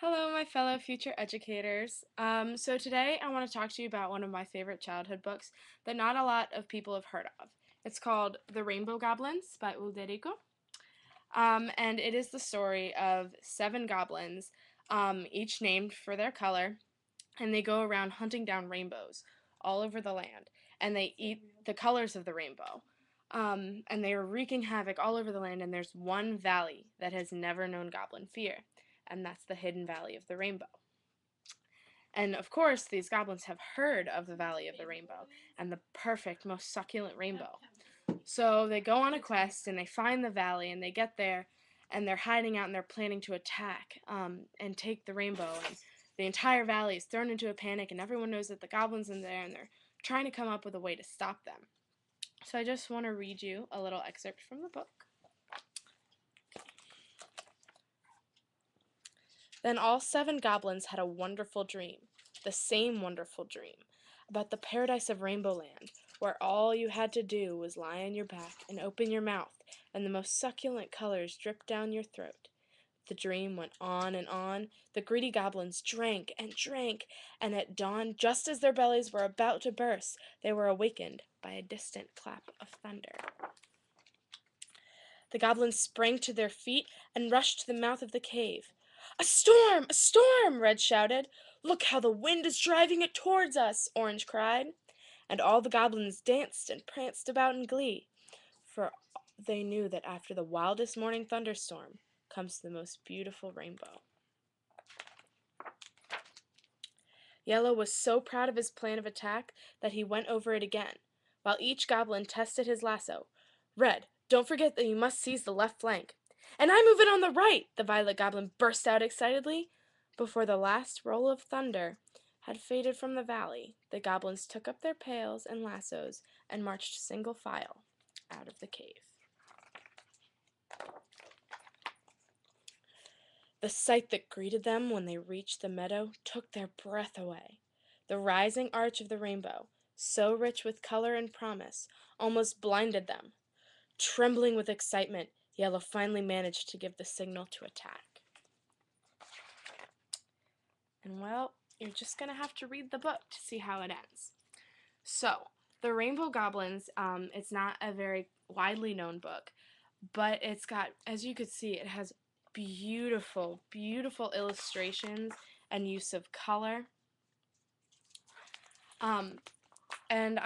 Hello, my fellow future educators. So today I want to talk to you about one of my favorite childhood books that not a lot of people have heard of. It's called The Rainbow Goblins by Ul de Rico. And it is the story of seven goblins, each named for their color, and they go around hunting down rainbows all over the land, and they eat the colors of the rainbow. And they are wreaking havoc all over the land, and there's one valley that has never known goblin fear, and that's the hidden valley of the rainbow. And of course, these goblins have heard of the Valley of the Rainbow and the perfect, most succulent rainbow. So they go on a quest and they find the valley and they get there and they're hiding out and they're planning to attack and take the rainbow. And the entire valley is thrown into a panic and everyone knows that the goblins are there and they're trying to come up with a way to stop them. So I just want to read you a little excerpt from the book. Then all seven goblins had a wonderful dream, the same wonderful dream, about the paradise of Rainbow Land, where all you had to do was lie on your back and open your mouth, and the most succulent colors dripped down your throat. The dream went on and on. The greedy goblins drank and drank, and at dawn, just as their bellies were about to burst, they were awakened by a distant clap of thunder. The goblins sprang to their feet and rushed to the mouth of the cave. "A storm! A storm!" Red shouted. "Look how the wind is driving it towards us!" Orange cried. And all the goblins danced and pranced about in glee, for they knew that after the wildest morning thunderstorm comes the most beautiful rainbow. Yellow was so proud of his plan of attack that he went over it again, while each goblin tested his lasso. "Red, don't forget that you must seize the left flank." "And I move it on the right!" the violet goblin burst out excitedly. Before the last roll of thunder had faded from the valley, the goblins took up their pails and lassos and marched single file out of the cave. The sight that greeted them when they reached the meadow took their breath away. The rising arch of the rainbow, so rich with color and promise, almost blinded them. Trembling with excitement, Yellow finally managed to give the signal to attack. And well, you're just going to have to read the book to see how it ends. So, the Rainbow Goblins, it's not a very widely known book, but it's got, as you could see, it has beautiful, beautiful illustrations and use of color. Um, and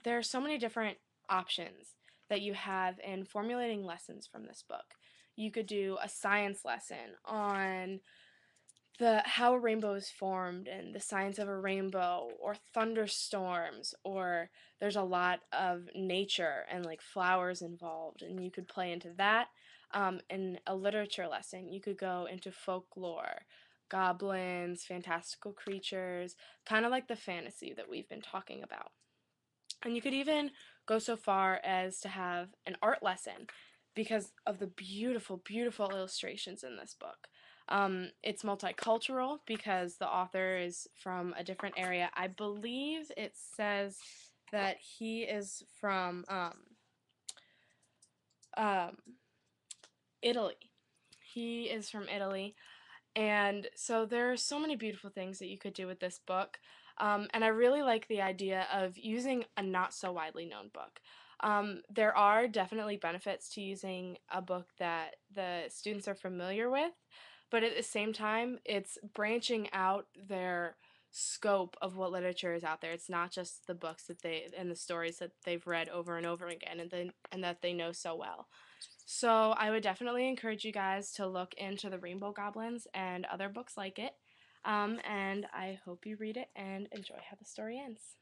there are so many different options that you have in formulating lessons from this book. You could do a science lesson on how a rainbow is formed and the science of a rainbow, or thunderstorms, or there's a lot of nature and like flowers involved, and you could play into that. In a literature lesson, you could go into folklore, goblins, fantastical creatures, kind of like the fantasy that we've been talking about. And you could even go so far as to have an art lesson because of the beautiful, beautiful illustrations in this book. It's multicultural because the author is from a different area. I believe it says that he is from um, Italy. He is from Italy. And so there are so many beautiful things that you could do with this book. And I really like the idea of using a not so widely known book. There are definitely benefits to using a book that the students are familiar with, but at the same time, it's branching out their scope of what literature is out there. It's not just the books that and the stories that they've read over and over again and that they know so well. So I would definitely encourage you guys to look into the Rainbow Goblins and other books like it. And I hope you read it and enjoy how the story ends.